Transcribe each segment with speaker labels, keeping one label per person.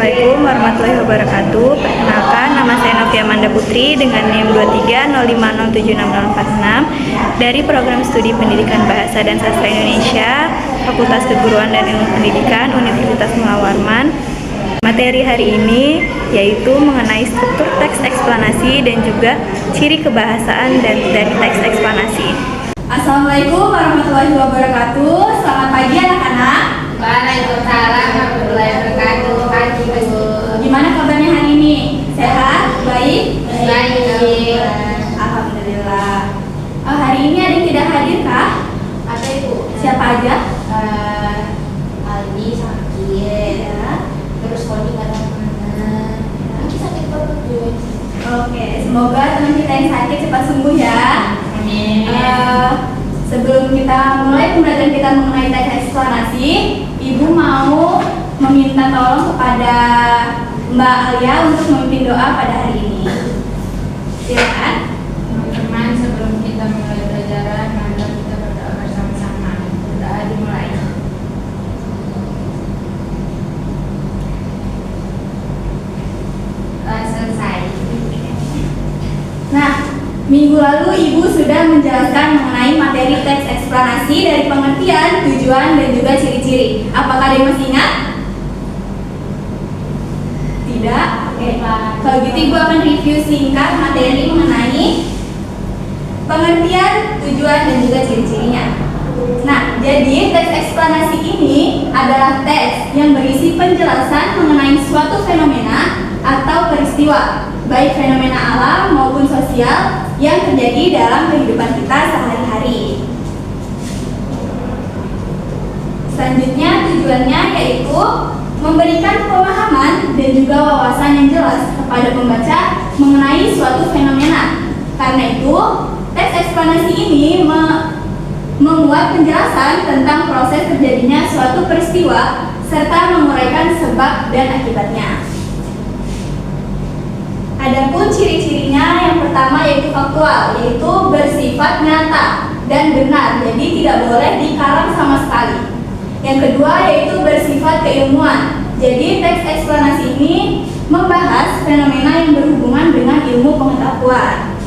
Speaker 1: Assalamualaikum warahmatullahi wabarakatuh. Perkenalkan, nama saya Novia Amanda Putri dengan NIM 2305076046 dari Program Studi Pendidikan Bahasa dan Sastra Indonesia, Fakultas Keguruan dan Ilmu Pendidikan, Universitas Mula Warman. Materi hari ini yaitu mengenai struktur teks eksplanasi dan juga ciri kebahasaan dari teks eksplanasi.
Speaker 2: Assalamualaikum warahmatullahi wabarakatuh. Selamat pagi anak-anak.
Speaker 3: Waalaikumsalam warahmatullahi wabarakatuh. Pagi Bu.
Speaker 2: Gimana kabarnya hari ini? Sehat? Baik?
Speaker 3: Baik.
Speaker 2: Alhamdulillah. Hari ini ada yang tidak hadir kah?
Speaker 3: Ada Ibu.
Speaker 2: Siapa aja?
Speaker 3: Aldi sakit.
Speaker 2: Ya.
Speaker 3: Terus Koni nggak tahu kemana. Lagi sakit perut guys.
Speaker 2: Oke, semoga teman kita yang sakit cepat sembuh ya.
Speaker 3: Amin.
Speaker 2: Sebelum kita mulai pembelajaran kita mengenai teks eksplanasi, Ibu mau meminta tolong kepada Mbak Alia untuk memimpin doa pada hari ini. Silakan.
Speaker 3: Teman-teman, sebelum kita mulai pelajaran, mari kita berdoa bersama-sama. Doa dimulai. Selesai.
Speaker 2: Nah, minggu lalu Ibu sudah menjelaskan mengenai materi teks eksplanasi dari pengertian, tujuan, dan juga ciri-ciri. Apakah ada yang masih ingat? Tidak? Oke. Kalau gitu Ibu akan review singkat materi mengenai pengertian, tujuan, dan juga ciri-cirinya. Nah, jadi teks eksplanasi ini adalah teks yang berisi penjelasan mengenai suatu fenomena atau peristiwa, baik fenomena alam maupun sosial yang terjadi dalam kehidupan kita sehari-hari. Selanjutnya tujuannya yaitu memberikan pemahaman dan juga wawasan yang jelas kepada pembaca mengenai suatu fenomena. Karena itu, teks eksplanasi ini memuat penjelasan tentang proses terjadinya suatu peristiwa serta menguraikan sebab dan akibatnya. Adapun ciri-cirinya yang pertama yaitu faktual, yaitu bersifat nyata dan benar, jadi tidak boleh dikarang sama sekali. Yang kedua yaitu bersifat keilmuan, jadi teks eksplanasi ini membahas fenomena yang berhubungan dengan ilmu pengetahuan.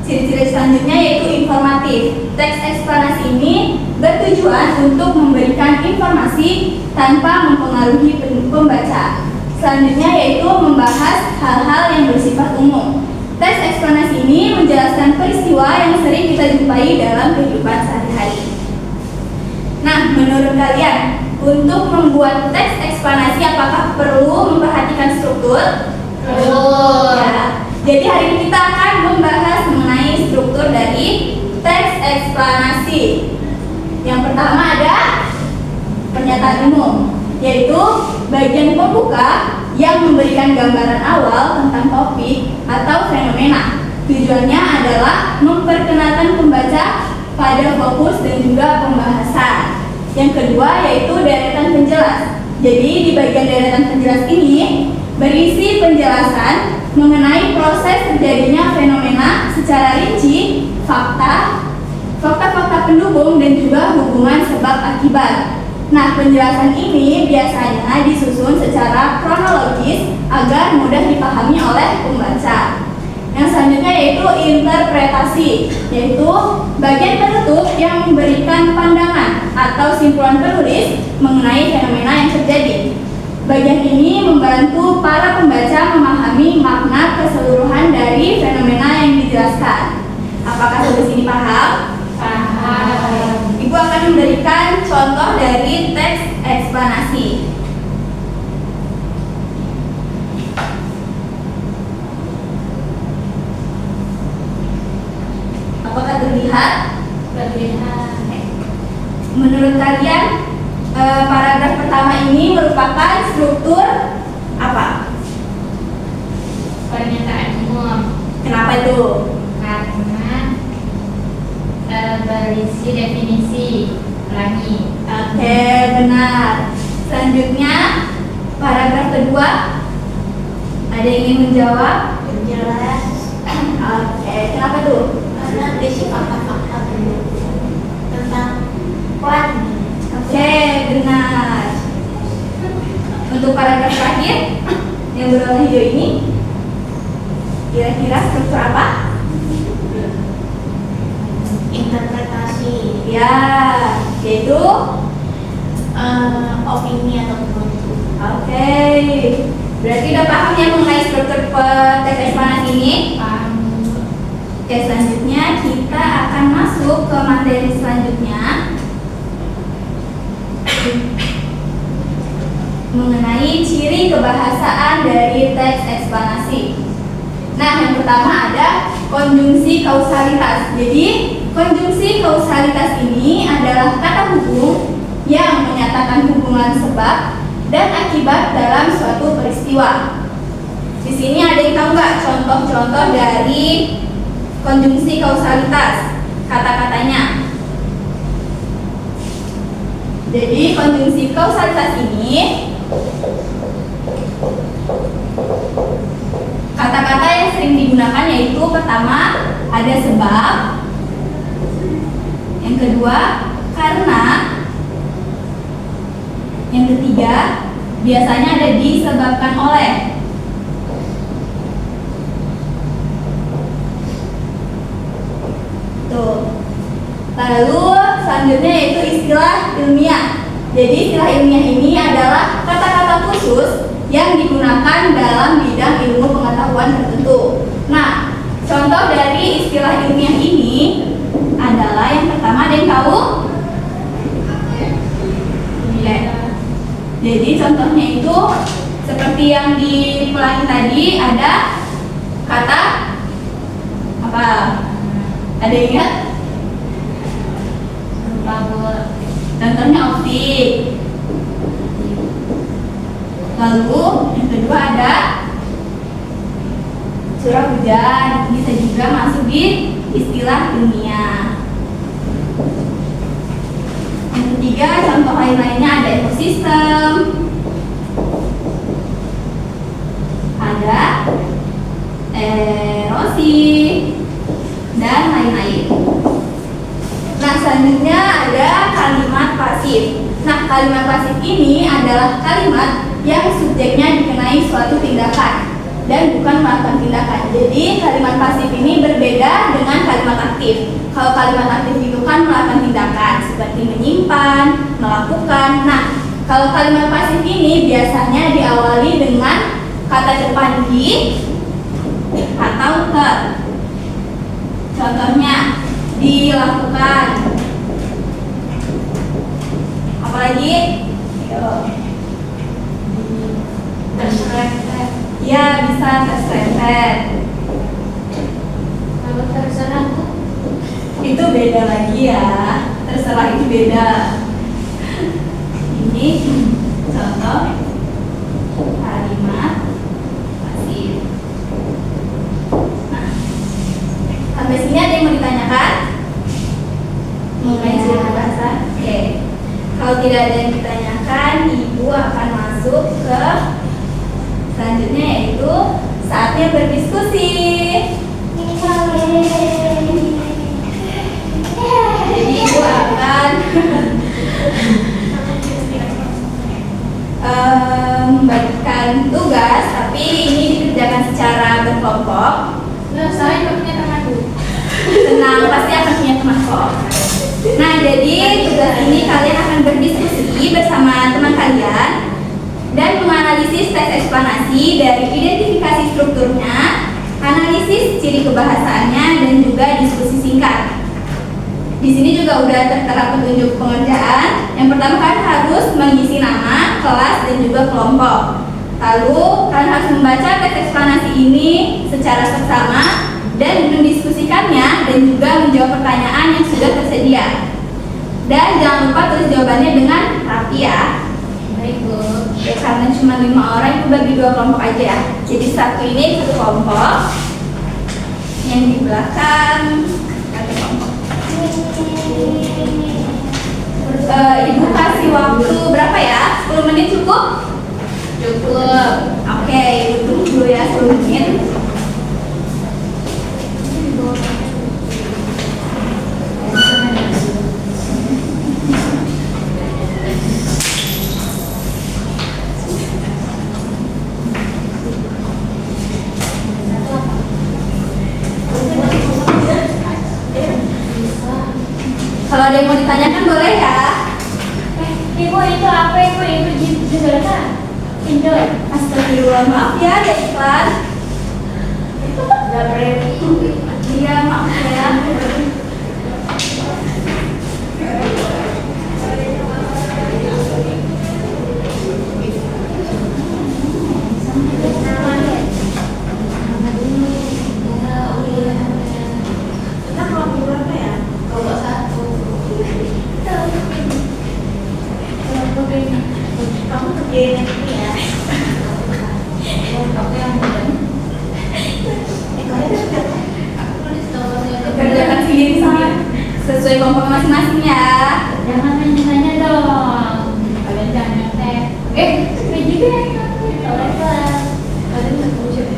Speaker 2: Ciri-ciri selanjutnya yaitu informatif. Teks eksplanasi ini bertujuan untuk memberikan informasi tanpa mempengaruhi pembaca. Selanjutnya yaitu membahas hal-hal yang bersifat umum. Teks eksplanasi ini menjelaskan peristiwa yang sering kita jumpai dalam kehidupan sehari-hari. Nah, menurut kalian, untuk membuat teks eksplanasi apakah perlu memperhatikan struktur?
Speaker 3: Perlu.
Speaker 2: Ya. Jadi hari ini kita akan membahas mengenai struktur dari teks eksplanasi. Yang pertama ada pernyataan umum, yaitu bagian pembuka yang memberikan gambaran awal tentang topik atau fenomena. Tujuannya adalah memperkenalkan pembaca pada fokus dan juga pembahasan. Yang kedua yaitu deretan penjelas. Jadi di bagian deretan penjelas ini berisi penjelasan mengenai proses terjadinya fenomena secara rinci, fakta-fakta pendukung dan juga hubungan sebab akibat. Nah, penjelasan ini biasanya disusun secara kronologis agar mudah dipahami oleh pembaca. Yang selanjutnya yaitu interpretasi, yaitu bagian penutup yang memberikan pandangan atau simpulan penulis mengenai fenomena yang terjadi. Bagian ini membantu para pembaca memahami makna keseluruhan dari fenomena yang dijelaskan. Apakah sampai sini paham?
Speaker 3: Paham.
Speaker 2: Ibu akan memberikan contoh dari teks eksplanasi. Apakah terlihat?
Speaker 3: Terlihat.
Speaker 2: Menurut kalian, paragraf pertama ini merupakan struktur apa?
Speaker 3: Pernyataan umum.
Speaker 2: Kenapa itu?
Speaker 3: Karena berisi definisi. Ulangi.
Speaker 2: Oke, benar. Selanjutnya, paragraf kedua. Ada yang ingin menjawab?
Speaker 3: Jelas.
Speaker 2: Oke, kenapa tuh?
Speaker 3: Karena berisi fakta-fakta tentang pelan.
Speaker 2: Oke, benar. Untuk paragraf terakhir yang berwarna hijau ini, kira-kira struktur apa?
Speaker 3: Interpretasi.
Speaker 2: Ya, yaitu
Speaker 3: Opini atau penunjuk.
Speaker 2: oke. Berarti udah paham ya mengenai struktur teks eksplanasi ini?
Speaker 3: Paham.
Speaker 2: Oke, selanjutnya kita akan masuk ke materi selanjutnya mengenai ciri kebahasaan dari teks eksplanasi. Nah, yang pertama ada konjungsi kausalitas. Jadi, konjungsi kausalitas ini adalah kata hubung yang menyatakan hubungan sebab dan akibat dalam suatu peristiwa. Di sini ada yang tahu nggak contoh-contoh dari konjungsi kausalitas? Kata-katanya. Jadi, konjungsi kausalitas ini kata-kata yang sering digunakan yaitu pertama ada sebab, yang kedua karena, yang ketiga biasanya ada disebabkan oleh. Tuh. Lalu selanjutnya yaitu istilah ilmiah. Jadi istilah ilmiah ini adalah kata-kata khusus yang digunakan dalam bidang ilmu pengetahuan tertentu. Nah, contoh dari istilah ilmiah ini adalah yang pertama, ada yang tahu? Ya. Jadi contohnya itu seperti yang diulangi tadi, ada kata apa? Ada yang ingat? Contohnya optik. Lalu yang kedua ada curah hujan, bisa juga masuk di istilah ilmiah. Yang ketiga, contoh lain-lainnya ada ekosistem, ada erosi, dan lain-lain. Nah, selanjutnya ada kalimat pasif. Nah, kalimat pasif ini adalah kalimat yang subjeknya dikenai suatu tindakan dan bukan melakukan tindakan. Jadi kalimat pasif ini berbeda dengan kalimat aktif. Kalau kalimat aktif itu kan melakukan tindakan seperti menyimpan, melakukan. Nah, kalau kalimat pasif ini biasanya diawali dengan kata depan di atau ter. Contohnya dilakukan. Apalagi?
Speaker 3: Terserempet.
Speaker 2: Ya, bisa terserempet.
Speaker 3: Kalau terserah Bu?
Speaker 2: Itu beda lagi ya. Terserah itu beda. Ini contoh kalimat pasif. Nah, sampai sini ada yang mau ditanyakan? Mengenai ciri bahasa? Oke. Kalau tidak ada yang ditanyakan, Ibu akan masuk ke selanjutnya yaitu saatnya berdiskusi. Jadi Ibu akan membagikan tugas, tapi ini dikerjakan secara berkelompok.
Speaker 3: Nah, saya nggak punya teman Bu.
Speaker 2: Tenang, pasti akan punya teman kok. Nah, jadi tugas ini kalian akan berdiskusi bersama teman kalian dan menganalisis teks eksplanasi dari identifikasi strukturnya, analisis ciri kebahasaannya, dan juga diskusi singkat. Di sini juga udah tertera petunjuk pengerjaan. Yang pertama kan harus mengisi nama, kelas, dan juga kelompok. Lalu kalian harus membaca teks eksplanasi ini secara seksama dan mendiskusikannya dan juga menjawab pertanyaan yang sudah tersedia. Dan jangan lupa tulis jawabannya dengan rapi ya.
Speaker 3: Baik Bu.
Speaker 2: Ya, karena cuma 5 orang, itu bagi 2 kelompok aja ya. Jadi satu ini satu kelompok, yang di belakang satu kelompok. Ibu kasih waktu berapa ya? 10 menit cukup?
Speaker 3: Cukup.
Speaker 2: Oke, Ibu tunggu dulu ya 10 menit. Kalau ada yang mau ditanyakan boleh ya.
Speaker 3: Ibu itu apa ibu? Ibu juga kan? Indo.
Speaker 2: Astagfirullah, maaf ya ada iklan.
Speaker 3: Gak boleh.
Speaker 2: Iya, maaf ya.
Speaker 3: Kamu kerjain yang ini ya. Aku yang mudah.
Speaker 2: Kerjakan sendiri sama sesuai kelompok masing-masing ya.
Speaker 3: Jangan nanya-nanya dong. Kalian jangan nyontek. Kayak juga ya. Kalian kelas. Kalian nggak tahu siapa.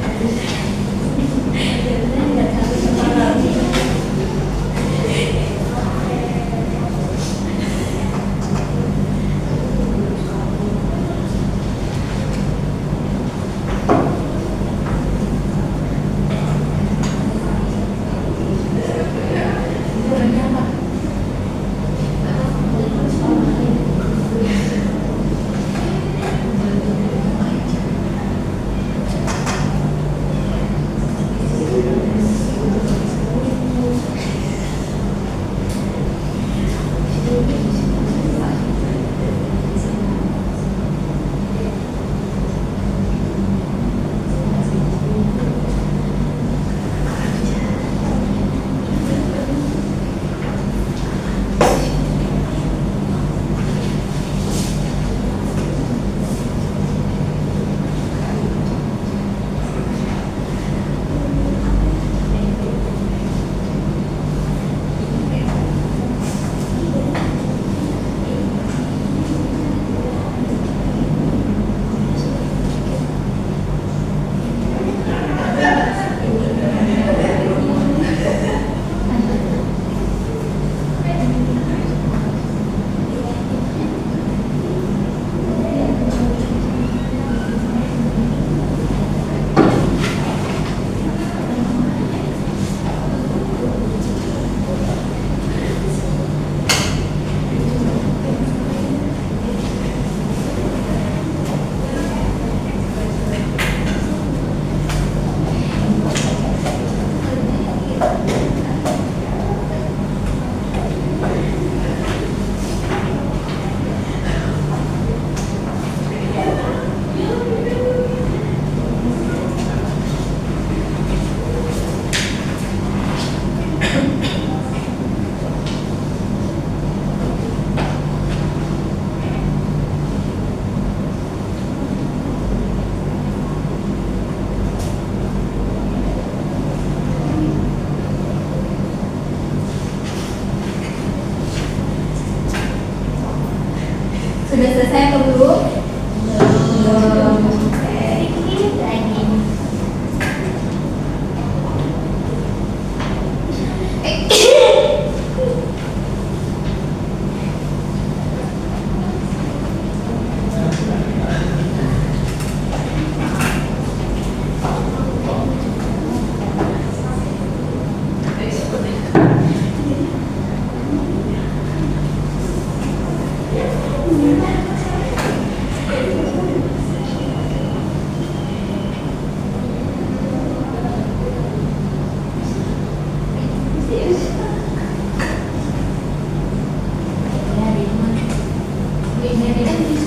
Speaker 2: Sudah selesai atau belum?
Speaker 3: Belum.
Speaker 2: Oke.
Speaker 3: Dikit lagi.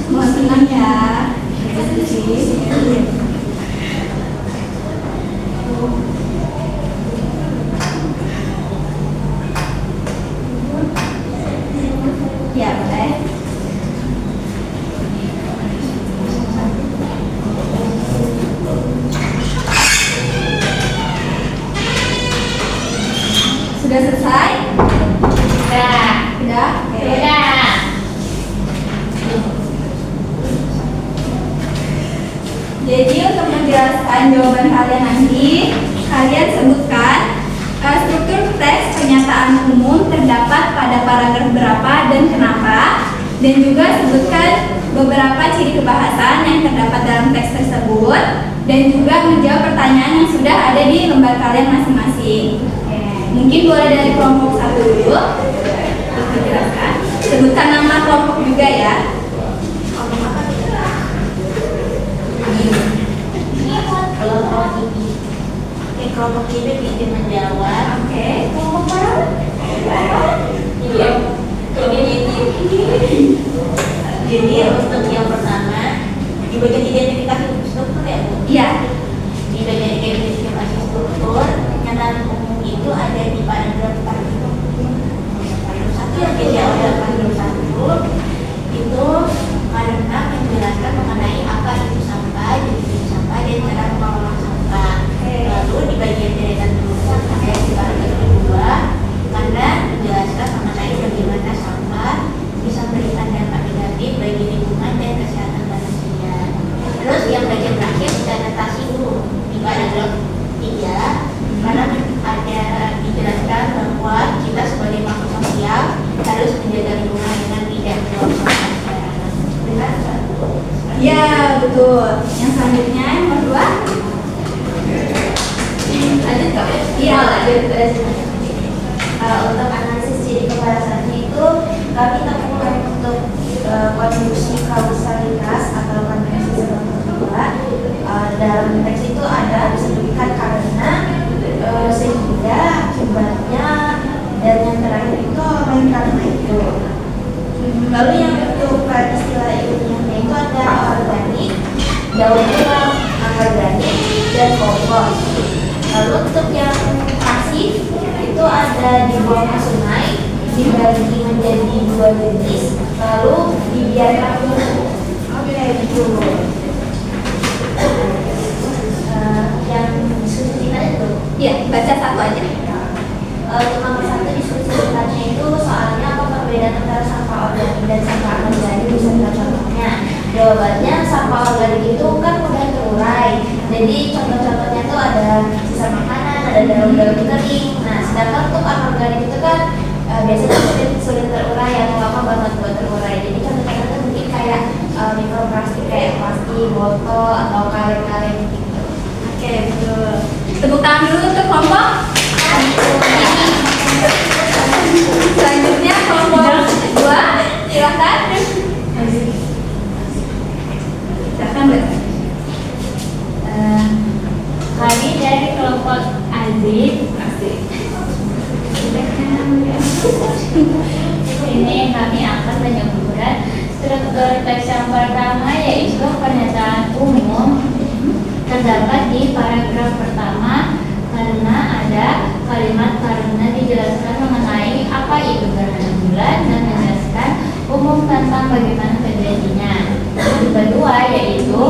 Speaker 2: Mohon tenang ya. Ya, boleh. Sudah selesai?
Speaker 3: Udah.
Speaker 2: Sudah? Oke.
Speaker 3: Udah.
Speaker 2: Jadi untuk menjelaskan jawaban kalian nanti, kalian sebutkan struktur teks pernyataan umum terdapat pada paragraf berapa dan kenapa, dan juga sebutkan beberapa ciri kebahasan yang terdapat dalam teks tersebut, dan juga menjawab pertanyaan yang sudah ada di lembar kalian masing-masing. Mungkin boleh dari kelompok 1 dulu. dijelaskan. Sebutkan nama kelompok juga ya.
Speaker 3: Kelompok ini. Oke, kelompok ini bikin menjawab. Oke, kelompok mana? Iya. Jadi untuk yang pertama di bagian identifikasi struktur ya Bu?
Speaker 2: Iya.
Speaker 3: Di bagian identifikasi struktur pernyataan umum itu ada di paragraf 1 yang dijawab dalam paragraf 1 itu karena menjelaskan mengenai apa itu sampah, jenis sampah dan cara mengelola sampah. Lalu di bagian deretan kedua ada di paragraf kedua karena menjelaskan mengenai bagaimana sampah bisa memberikan dampak negatif bagi lingkungan dan kesehatan manusia. Terus yang bagian terakhir adaptasi dulu di paragraf 3 karena ada dijelaskan bahwa kita sebagai makhluk sosial harus menjaga lingkungan dengan tidak membuang sampah sembarangan. Benar kan?
Speaker 2: Ya, betul. Yang selanjutnya yang kedua.
Speaker 3: Lanjut kak?
Speaker 2: Iya, lanjut.
Speaker 3: Untuk analisis ciri keparasannya itu kami temukan untuk kontribusi kausalitas atau kontribusi sebab kedua. Dalam teks itu ada disebutkan karena, sehingga, akibatnya, dan yang terakhir itu lain karena itu. Lalu yang untuk istilah ilmiahnya itu ada organik, daur ulang, anorganik, dan kompos. Lalu untuk yang pasif itu ada dibuang ke sungai, dibagi menjadi 2 jenis, lalu dibiarkan tumbuh. Oke, gitu. Yang diskusi kita itu?
Speaker 2: Iya, baca satu aja.
Speaker 3: Untuk nomor 1 diskusi kitanya itu soalnya apa perbedaan antara sampah organik dan sampah anorganik, bisa kita contohnya. Jawabannya sampah organik itu kan mudah terurai. Jadi contoh-contohnya tuh ada sisa makanan, ada daun-daun kering. Nah, sedangkan untuk anorganik itu kan biasanya sulit terurai atau lama banget buat terurai. Jadi contohnya itu mungkin kayak mikroplastik kayak plastik, botol atau kaleng-kaleng gitu.
Speaker 2: Oke, betul. Tepuk tangan dulu untuk kelompok. Selanjutnya kelompok 2, silakan. Silakan, Mbak.
Speaker 3: Kami dari kelompok Aziz. Ini kami akan menyebutkan struktur teks yang pertama yaitu pernyataan umum terdapat di paragraf pertama karena ada kalimat karena dijelaskan mengenai apa itu gerhana bulan dan menjelaskan umum tentang bagaimana terjadinya. Yang kedua yaitu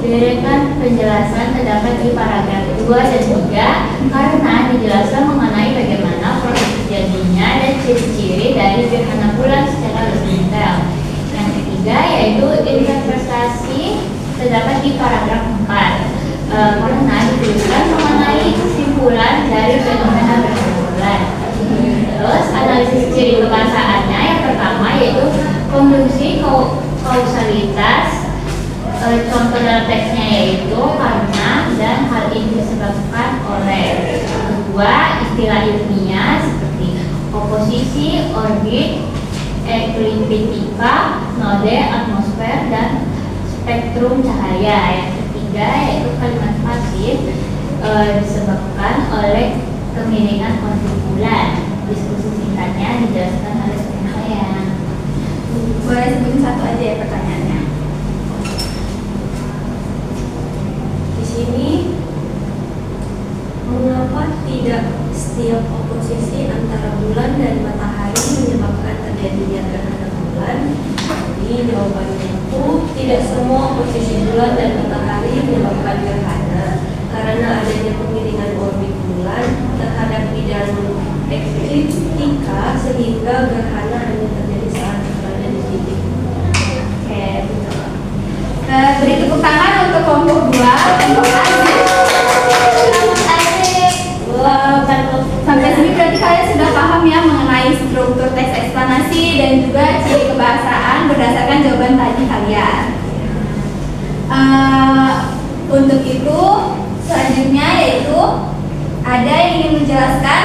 Speaker 3: deretan penjelasan terdapat di paragraf 2 dan 3 karena dijelaskan mengenai bagaimana proses terjadinya dan ciri-ciri dari gerhana bulan secara lebih detail. Yang ketiga yaitu interpretasi terdapat di paragraf 4 karena dijelaskan mengenai kesimpulan dari fenomena gerhana bulan. Terus analisis ciri kebahasaannya yang pertama yaitu konjungsi kausalitas. Contoh dalam teksnya yaitu karena dan hal ini disebabkan oleh. Kedua, istilah ilmiah seperti oposisi, orbit, ekliptika, node, atmosfer, dan spektrum cahaya. Yang ketiga yaitu kalimat pasif disebabkan oleh kemiringan orbit bulan. Diskusi singkatnya dijelaskan oleh saya.
Speaker 2: Boleh sebutin satu aja ya pertanyaannya.
Speaker 4: Di sini mengapa tidak setiap oposisi antara bulan dan matahari menyebabkan terjadinya gerhana bulan? Jadi jawabannya itu tidak semua posisi bulan dan matahari menyebabkan gerhana karena adanya kemiringan orbit bulan terhadap bidang ekliptika sehingga gerhana hanya terjadi saat berada di titik.
Speaker 2: Oke, betul. Beri tepuk tangan untuk kelompok 2, kelompok Aziz. Sampai sini berarti kalian sudah paham ya mengenai struktur teks eksplanasi dan juga ciri kebahasaan berdasarkan jawaban tadi kalian. Untuk itu selanjutnya yaitu ada yang ingin menjelaskan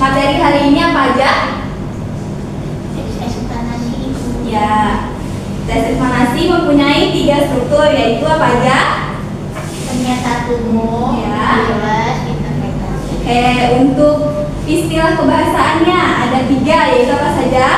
Speaker 2: materi hari ini apa aja? eksplanasi mempunyai 3 struktur, yaitu apa aja?
Speaker 3: Pernyataan umum,
Speaker 2: Ya.
Speaker 3: jelas, interpretasi.
Speaker 2: Oke, untuk istilah kebahasaannya ada 3, yaitu apa saja?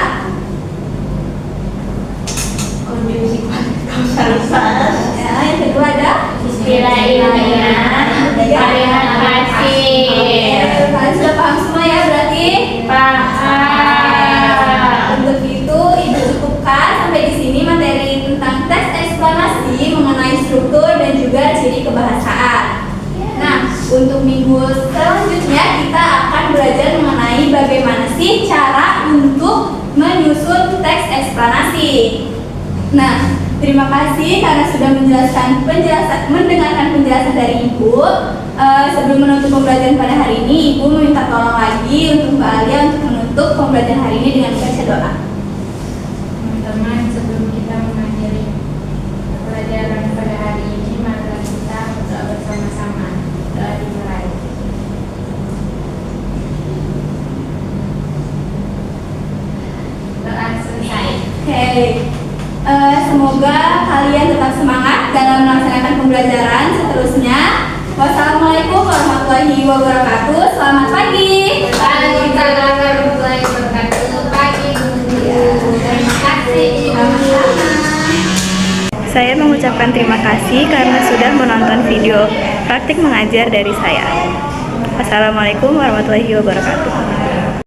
Speaker 4: Konjungsi kausalitas.
Speaker 2: Ya, yang kedua ada
Speaker 3: Istilah ilmiah, varian pasif.
Speaker 2: Kalian sudah paham semua ya berarti?
Speaker 3: Paham.
Speaker 2: Untuk itu Ibu cukupkan sampai di sini materi tentang teks eksplanasi mengenai struktur dan juga ciri kebahasaan. Nah, untuk minggu selanjutnya kita akan belajar mengenai bagaimana sih cara untuk menyusun teks eksplanasi. Nah, terima kasih karena sudah mendengarkan penjelasan dari Ibu. Sebelum menutup pembelajaran pada hari ini, Ibu meminta tolong lagi untuk Mbak Alia untuk menutup pembelajaran hari ini dengan membaca doa.
Speaker 5: Teman-teman, sebelum kita mengakhiri pelajaran pada hari ini, mari kita berdoa bersama-sama. Doa dimulai. Doa selesai.
Speaker 2: Oke, semoga kalian tetap semangat dalam melaksanakan pembelajaran seterusnya. Wassalamualaikum warahmatullahi wabarakatuh. Selamat pagi.
Speaker 5: Waalaikumsalam warahmatullahi wabarakatuh. Pagi Bunda. Terima kasih Ibu.
Speaker 1: Saya mengucapkan terima kasih karena sudah menonton video praktik mengajar dari saya. Wassalamualaikum warahmatullahi wabarakatuh.